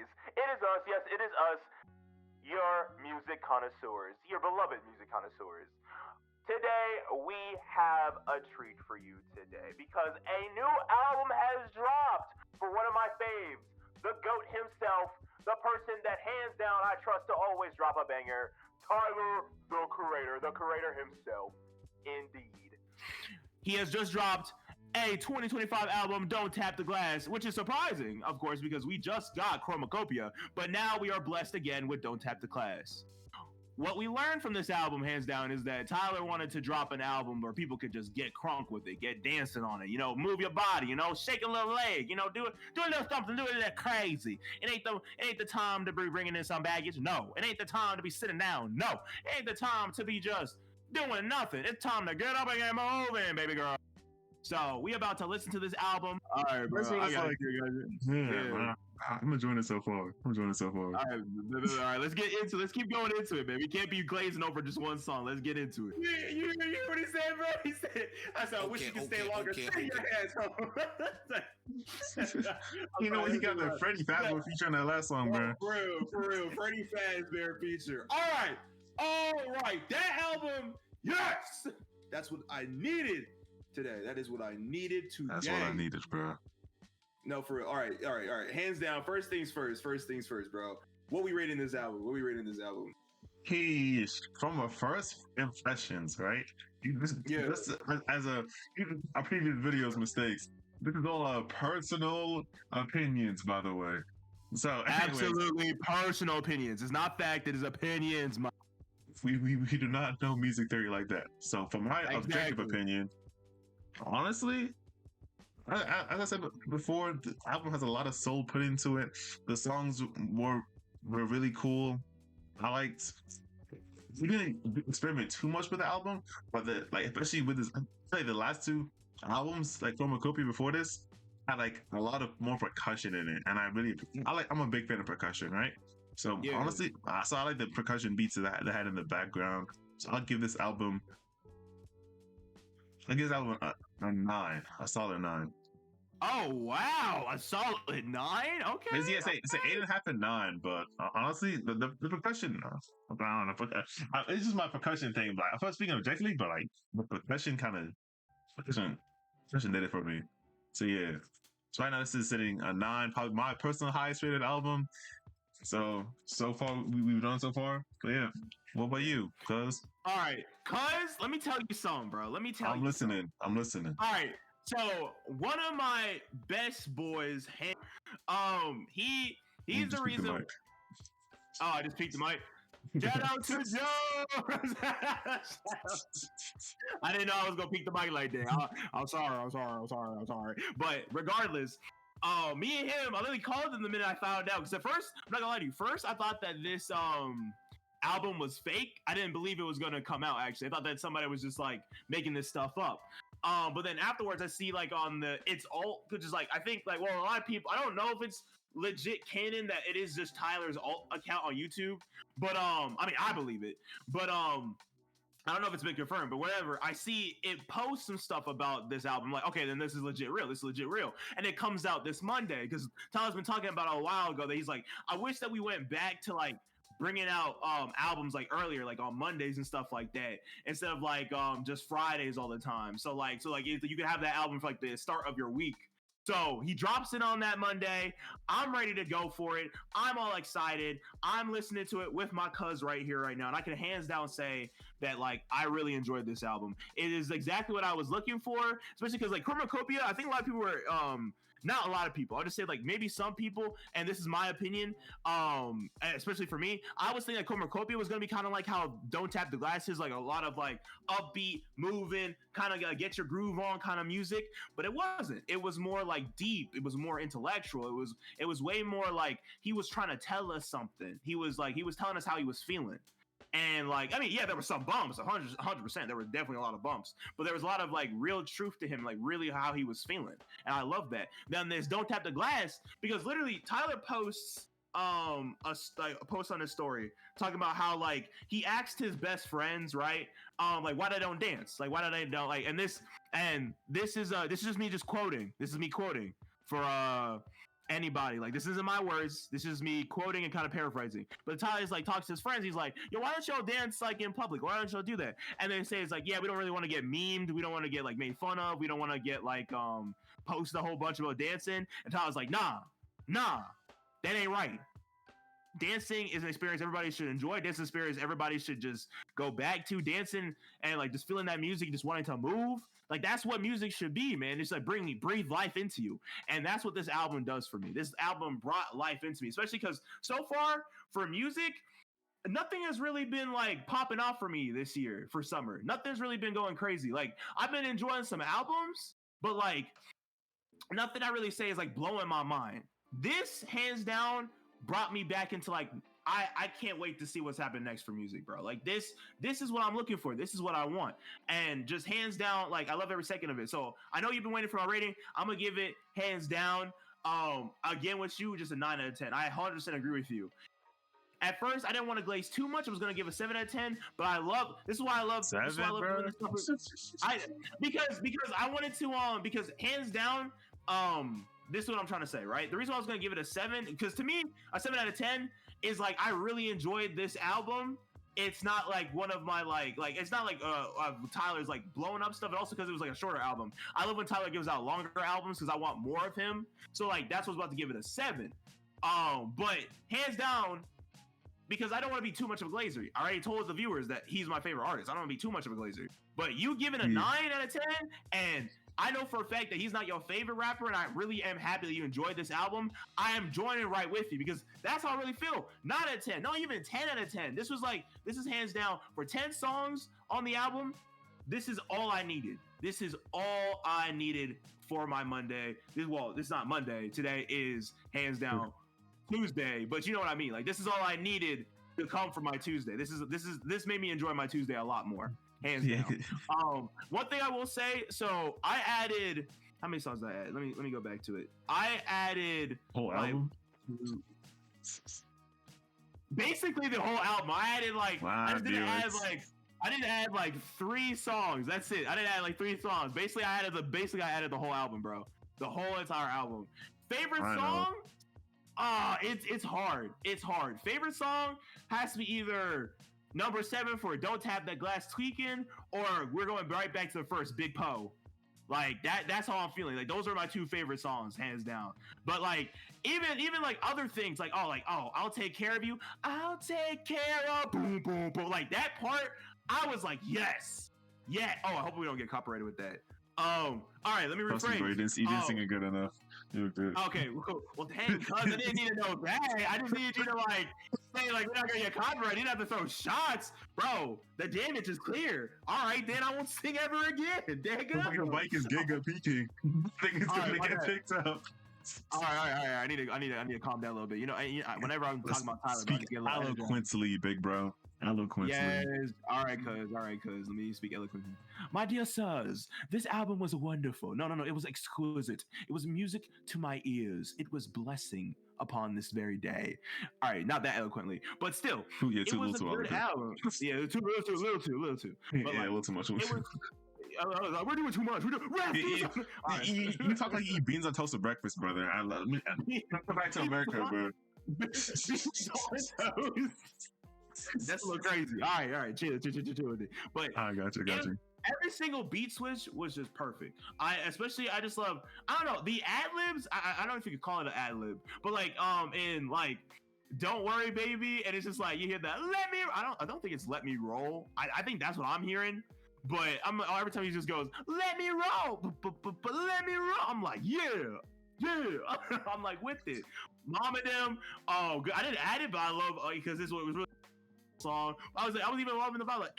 ladies. It is us, yes, it is us, your music connoisseurs, your beloved music connoisseurs. Today, we have a treat for you today because a new album has dropped for one of my faves, the GOAT himself, the person that hands down I trust to always drop a banger, Tyler, the Creator himself. Indeed. He has just dropped a 2025 album, Don't Tap the Glass, which is surprising, of course, because we just got Chromacopia, but now we are blessed again with Don't Tap the Glass. What we learned from this album, hands down, is that Tyler wanted to drop an album where people could just get crunk with it, get dancing on it, move your body, shake a little leg, do a little something, do a little crazy. It ain't the time to be bringing in some baggage. No, it ain't the time to be sitting down. No, it ain't the time to be just doing nothing. It's time to get up and get moving, baby girl. So we about to listen to this album. All right, bro. I'm enjoying it so far. All right, let's keep going into it, man. We can't be glazing over just one song. Let's get into it. You hear what he said, bro? He said, I said, I wish you could stay longer. Stay your ass home. He got the Freddie Fazbear feature on that last song, bro. For real. Freddie Fazbear feature. All right. That album, yes! That's what I needed today. That is what I needed today. That's what I needed, bro. No, for real. All right. Hands down. First things first, bro. What we rating this album? He's from a first impressions, right? This, as our previous videos mistakes. This is all personal opinions, by the way. So absolutely personal opinions. It's not fact. It is opinions. We do not know music theory like that. So for my objective opinion, honestly, as I said before, the album has a lot of soul put into it. The songs were really cool. We didn't experiment too much with the album, but especially with this, the last two albums, like Pharmacopoeia before this, had a lot of more percussion in it, and I'm a big fan of percussion, right? So honestly, I like the percussion beats that they had in the background. So I'll give this album a 9, a solid 9. Oh wow, a solid 9. Okay. It's 8.5 and 9, but honestly, the percussion, I don't know. It's just my percussion thing. But I'm not speaking objectively, but the percussion did it for me. So yeah. So right now this is sitting a 9, probably my personal highest rated album. So far we've done so far. But yeah, what about you, Cuz? All right, Cuz, let me tell you something, bro. I'm listening. All right, so one of my best boys, he's the reason. I just peeked the mic. Shout out to Joe. I didn't know I was gonna peek the mic like that. I'm sorry. But regardless. Me and him, I literally called him the minute I found out. Because at first, I'm not gonna lie to you. First, I thought that this album was fake. I didn't believe it was gonna come out. Actually, I thought that somebody was just making this stuff up. But then afterwards, I see on the it's alt, which is I think a lot of people. I don't know if it's legit canon that it is just Tyler's alt account on YouTube. But I believe it. But I don't know if it's been confirmed, but whatever. I see it posts some stuff about this album. I'm like, okay, then this is legit real. And it comes out this Monday because Tyler's been talking about it a while ago that he's like, I wish that we went back to bringing out albums earlier, on Mondays and stuff like that, instead of just Fridays all the time. So you can have that album for the start of your week. So he drops it on that Monday. I'm ready to go for it. I'm all excited. I'm listening to it with my cuz right here, right now. And I can hands down say that I really enjoyed this album. It is exactly what I was looking for, especially because Chromacopia, I think a lot of people were, not a lot of people. I'll just say maybe some people, and this is my opinion, especially for me, I was thinking Chromacopia was going to be kind of like how Don't Tap the Glass is, a lot of upbeat, moving, kind of get your groove on kind of music, but it wasn't. It was more deep. It was more intellectual. It was way more he was trying to tell us something. He was telling us how he was feeling. And there were some bumps, 100%. There were definitely a lot of bumps, but there was a lot of real truth to him, really how he was feeling. And I love that. Then there's Don't Tap the Glass, because literally Tyler posts a post on his story talking about how he asked his best friends, right? Why they don't dance? Why they don't and this is just me quoting. This is me quoting for anybody. Like, this isn't my words. This is me quoting and kind of paraphrasing. But Tyler's like talks to his friends. He's like, yo, why don't y'all dance like in public? Why don't y'all do that? And then say it's like, yeah, we don't really want to get memed. We don't want to get like made fun of. We don't want to get like post a whole bunch about dancing. And Tyler's like, nah, that ain't right. Dancing is an experience everybody should enjoy. Dancing experience everybody should just go back to. Dancing and like just feeling that music, just wanting to move. Like, that's what music should be, man. It's like breathe life into you. And that's what this album does for me. This album brought life into me, especially because so far for music, nothing has really been like popping off for me this year for summer. Nothing's really been going crazy. Like, I've been enjoying some albums, but like nothing I really say is like blowing my mind. This hands down brought me back into like, I can't wait to see what's happening next for music, bro. Like, this is what I'm looking for. This is what I want. And just hands down, like, I love every second of it. So I know you've been waiting for my rating. I'm gonna give it hands down. Again with you, just a 9 out of 10. I 100% agree with you. At first, I didn't want to glaze too much. I was gonna give a 7 out of 10, but this is why I love 7, this is why I love bro. doing this stuff. Because I wanted to because hands down, this is what I'm trying to say, right? The reason why I was gonna give it a 7, because to me, a 7 out of 10 is like, I really enjoyed this album. It's not like one of my like it's not like Tyler's like blowing up stuff, and also because it was like a shorter album. I love when Tyler gives out longer albums because I want more of him. So like that's what's about to give it a 7. But hands down, because I don't want to be too much of a glazer. I already told the viewers that he's my favorite artist. I don't want to be too much of a glazer. But you giving a 9 out of 10, and I know for a fact that he's not your favorite rapper, and I really am happy that you enjoyed this album. I am joining right with you because that's how I really feel. 9 out of 10, not even 10 out of 10. This is hands down for 10 songs on the album. This is all I needed. This is all I needed for my Monday. This is not Monday. Today is hands down Tuesday, but you know what I mean. Like, this is all I needed to come for my Tuesday. This made me enjoy my Tuesday a lot more. Hands down. One thing I will say, so I added, how many songs did I add? Let me go back to it. I added whole album. Basically the whole album. I added like wow, I didn't add like 3 songs. That's it. I didn't add like 3 songs. Basically I added the whole album, bro. The whole entire album. Favorite song? It's hard. It's hard. Favorite song has to be either number 7 for Don't Tap That Glass Tweaking, or we're going right back to the first, Big Poe. Like that's how I'm feeling. Like, those are my 2 favorite songs, hands down. But like even like other things, like I'll Take Care of You. I'll take care of boom boom boom. Like that part, I was like, yes. Yeah. Oh, I hope we don't get copyrighted with that. All right, let me rephrase. You didn't sing it good enough. You good. Okay, cool. Well, dang, cuz I didn't need to know that. I just needed you to like say like we're not gonna get copyrighted. You didn't have to throw shots, bro. The damage is clear. All right, then I won't sing ever again. Dang it. Your mic is giga peaking. I think it's gonna get picked up. All right. I need to calm down a little bit. You know, whenever I'm talking about Tyler, speak eloquently, big bro. Eloquently. Yes. All right, cuz. Let me speak eloquently. My dear sirs, this album was wonderful. No. It was exquisite. It was music to my ears. It was blessing upon this very day. All right, not that eloquently, but still, it was a good album. Yeah, a little too. But yeah, a little too much. We're doing too much. You talk like you eat beans on toast for breakfast, brother. I love me. Come back to America, bro. That's a little crazy. All right, chill with it. But I got you. Every single beat switch was just perfect. I just love, I don't know, the ad libs. I don't know if you could call it an ad lib, but like in like Don't Worry Baby, and it's just like you hear that I don't think it's Let Me Roll. I think that's what I'm hearing. But every time he just goes, let me roll, but let me roll. I'm like, yeah. I'm like with it. Mom and Them. Oh, good. I didn't add it, but I love because this was really song. I was even loving the vibe like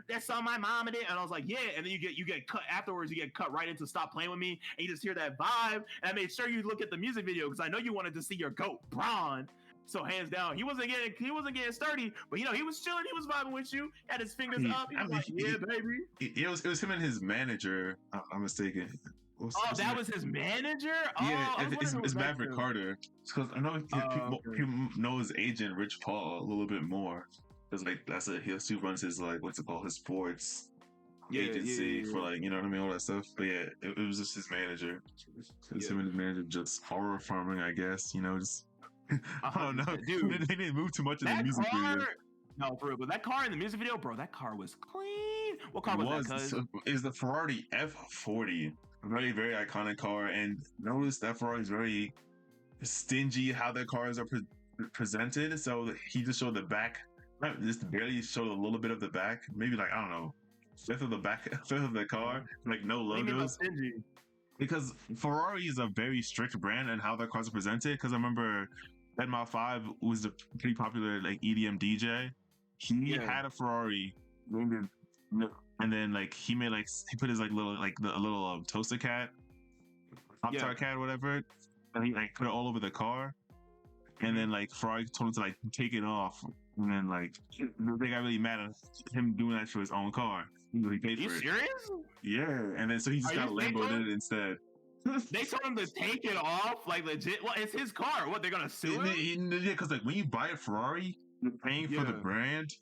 that song my mama did, and I was like, yeah. And then you get cut afterwards. You get cut right into Stop Playing With Me, and you just hear that vibe. And I made sure you look at the music video because I know you wanted to see your goat Braun. So hands down, he wasn't getting sturdy, but you know he was chilling. He was vibing with you. Had his fingers up. He was like, yeah, baby. It was him and his manager. I'm mistaken. That was his manager? Yeah, it's Maverick Carter. Because I know people know his agent, Rich Paul, a little bit more. Because like he runs his like what's it called, his sports agency for like, you know what I mean, all that stuff. But yeah, it was just his manager. Him and his manager just horror farming, I guess. You know, just I don't know, dude. They didn't move too much in the music video. No, for real, but that car in the music video, bro, that car was clean. What car was that? Is the Ferrari F40, very very iconic car, and notice that Ferrari is very stingy how their cars are presented. So he just showed the back, just barely showed a little bit of the back, maybe like I don't know, fifth of the car, like no logos. Because Ferrari is a very strict brand and how their cars are presented. Because I remember Deadmau 5 was a pretty popular like EDM DJ. He had a Ferrari, and then like he put his like little toaster cat, Pop-Tart cat, or whatever, and he like put it all over the car. And then like Ferrari told him to like take it off, and then like they got really mad at him doing that for his own car. He paid for it. Are you serious? Yeah, and then so he just got a Lambo in it instead. They told him to take it off, like legit. Well, it's his car. What, they're gonna sue him? Yeah, because like when you buy a Ferrari, you're paying for the brand,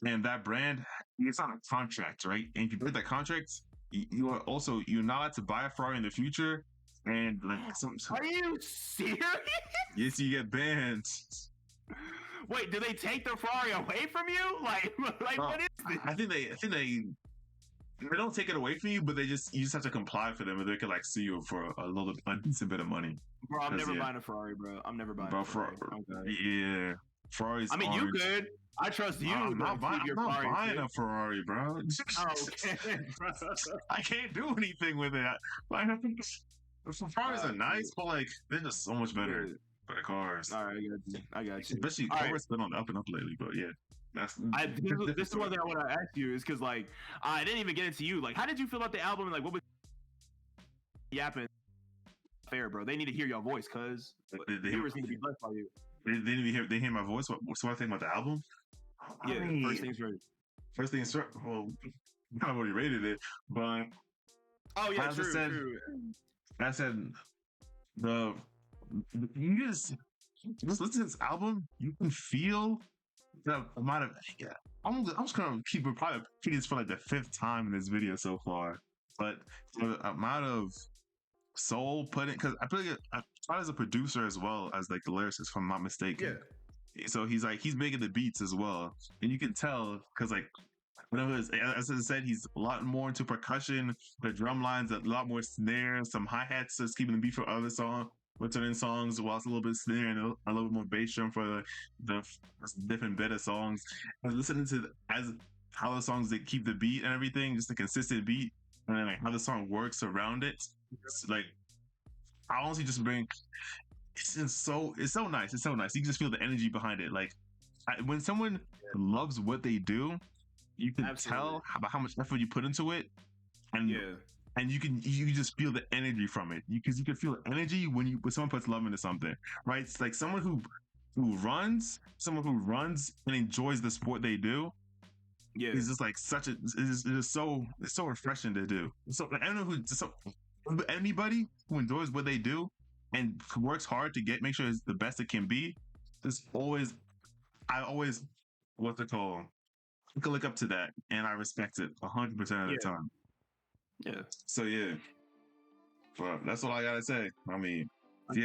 and that brand, it's on a contract, right? And if you break that contract, you're not allowed to buy a Ferrari in the future. And like, are you serious? Yes, you get banned. Wait, do they take the Ferrari away from you? Like what is this? I think they don't take it away from you, but you just have to comply for them, or they could like sue you for a decent bit of money. Bro, I'm never buying a Ferrari, bro. I'm never buying a Ferrari. Yeah, Ferrari's. I mean, orange. You could. I trust you. I'm not buying a Ferrari, bro. Oh, okay, bro. I can't do anything with it. Ferraris are nice, but like they're just so much better for the cars. All right, I got you. Especially Corvettes been on the up and up lately, but yeah. This is one thing I want to ask you is because like I didn't even get into you. Like, how did you feel about the album? And like, what was yapping? Fair, bro. They need to hear your voice, cuz viewers need to be blessed by you. They need to hear. They hear my voice. What I think about the album? Yeah, first things first. First things first. Well, I kind of already rated it, but true. I said you just listen to this album. You can feel the amount of. Yeah, I'm just gonna keep it. Probably repeating this for like the 5th time in this video so far, but the amount of soul put in, because I tried as a producer as well as like the lyricist, if I'm not mistaken. Yeah. So he's making the beats as well, and you can tell because like. As I said, he's a lot more into percussion, the drum lines, a lot more snare, some hi-hats just keeping the beat for other songs, certain songs, while it's a little bit snare and a little bit more bass drum for the different better songs. And listening to how the songs they keep the beat and everything, just a consistent beat, and then like how the song works around it. It's like I honestly just it's so nice. It's so nice. You can just feel the energy behind it. Like when someone loves what they do, you can tell about how much effort you put into it, and you can just feel the energy from it. Because you can feel the energy when someone puts love into something, right? It's like someone who runs and enjoys the sport they do. Yeah, it's just like it's so refreshing to do. So I don't know anybody who enjoys what they do and works hard to make sure it's the best it can be. I always what's it called? I can look up to that, and I respect it 100% of the time. Yeah. So yeah, well, that's all I gotta say. I mean, he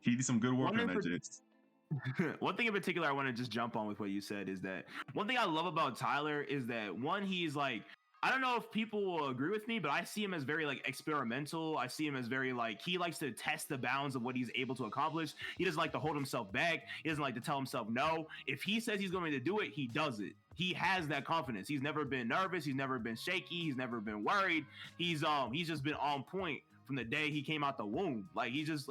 did some good work on that shit. One thing in particular I want to just jump on with what you said is that one thing I love about Tyler is that he's like, I don't know if people will agree with me, but I see him as very like experimental. I see him as very like, he likes to test the bounds of what he's able to accomplish. He doesn't like to hold himself back. He doesn't like to tell himself no. If he says he's going to do it, he does it. He has that confidence. He's never been nervous. He's never been shaky. He's never been worried. He's just been on point from the day he came out the womb. Like he just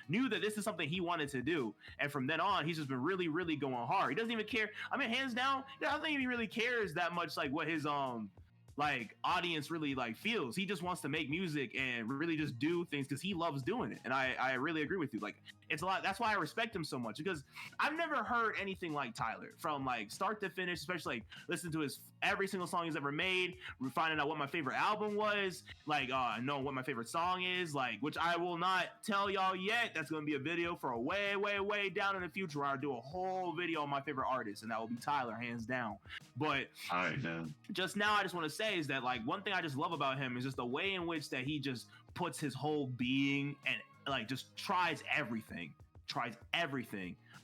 knew that this is something he wanted to do. And from then on, he's just been really, really going hard. He doesn't even care. I mean, hands down, I don't think he really cares that much like what his like audience really like feels. He just wants to make music and really just do things because he loves doing it. And I really agree with you. Like it's a lot. That's why I respect him so much, because I've never heard anything like Tyler from like start to finish, especially like listening to his every single song he's ever made, finding out what my favorite album was, like knowing what my favorite song is, like, which I will not tell y'all yet. That's going to be a video for a way, way, way down in the future where I'll do a whole video on my favorite artist, and that will be Tyler, hands down. But all right, man. Just now, I just want to say, say is that like one thing I just love about him is just the way in which that he just puts his whole being and like just tries everything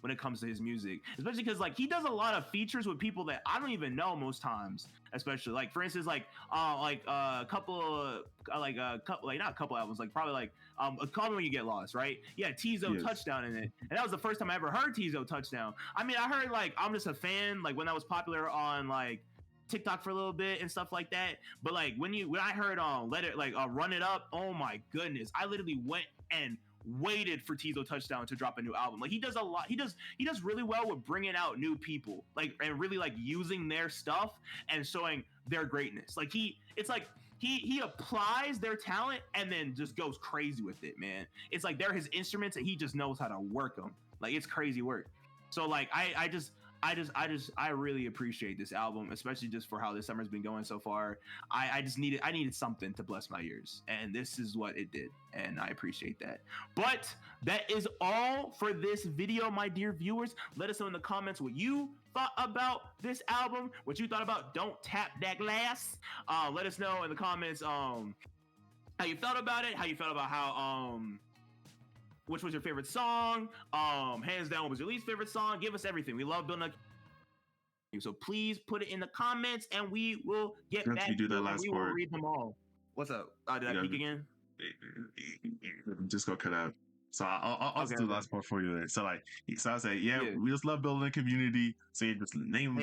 when it comes to his music, especially because like he does a lot of features with people that I don't even know most times, especially like for instance like a couple not a couple albums, like probably like a Call Me When You Get Lost, right? Yeah, Tizo Yes. Touchdown in it, and that was the first time I ever heard Tizo Touchdown. I mean, I heard like I'm Just a Fan like when that was popular on like TikTok for a little bit and stuff like that, but like when I heard Run It Up, oh my goodness, I literally went and waited for Tizo Touchdown to drop a new album. Like he does a lot. He does really well with bringing out new people, like and really like using their stuff and showing their greatness. Like he applies their talent and then just goes crazy with it, man. It's like they're his instruments and he just knows how to work them. Like it's crazy work. So like I really appreciate this album, especially just for how this summer's been going so far. I needed something to bless my ears, and this is what it did, and I appreciate that. But that is all for this video, my dear viewers. Let us know in the comments what you thought about this album, what you thought about Don't Tap That Glass. Let us know in the comments how you felt about it, how you felt about how which was your favorite song? Hands down, what was your least favorite song? Give us everything. We love building a so please put it in the comments and we will get back to you. We will read them all. What's up? Did I peek again? Just go cut out. So I'll do the last part for you there. So I'll say, yeah, we just love building a community. So you just name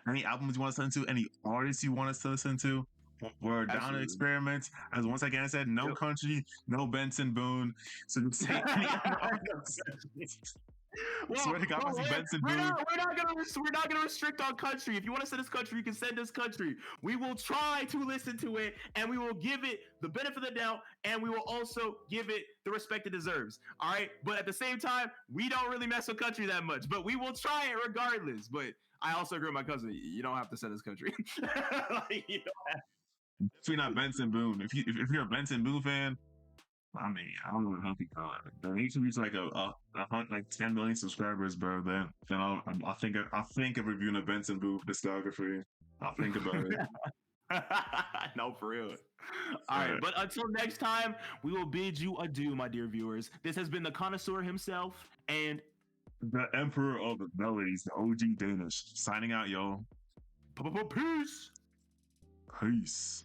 any albums you want us to listen to, any artists you want us to listen to. We're down to experiments. As once again I said, no country, no Benson Boone. So just say any Well, we're not gonna restrict on country. If you want to send us country, you can send us country. We will try to listen to it, and we will give it the benefit of the doubt, and we will also give it the respect it deserves. All right, but at the same time, we don't really mess with country that much, but we will try it regardless. But I also agree with my cousin. You don't have to send us country. Like, you don't have. If you're not Benson Boone, if you're a Benson Boone fan, I mean, I don't know how to call it. But he should reach like like 10 million subscribers, bro. Then I'll think of reviewing a Benson Boone discography. I'll think about it. No, for real. All right, but until next time, we will bid you adieu, my dear viewers. This has been the Connoisseur himself and the Emperor of the Melodies, the OG Danish, signing out, yo. Peace. Peace.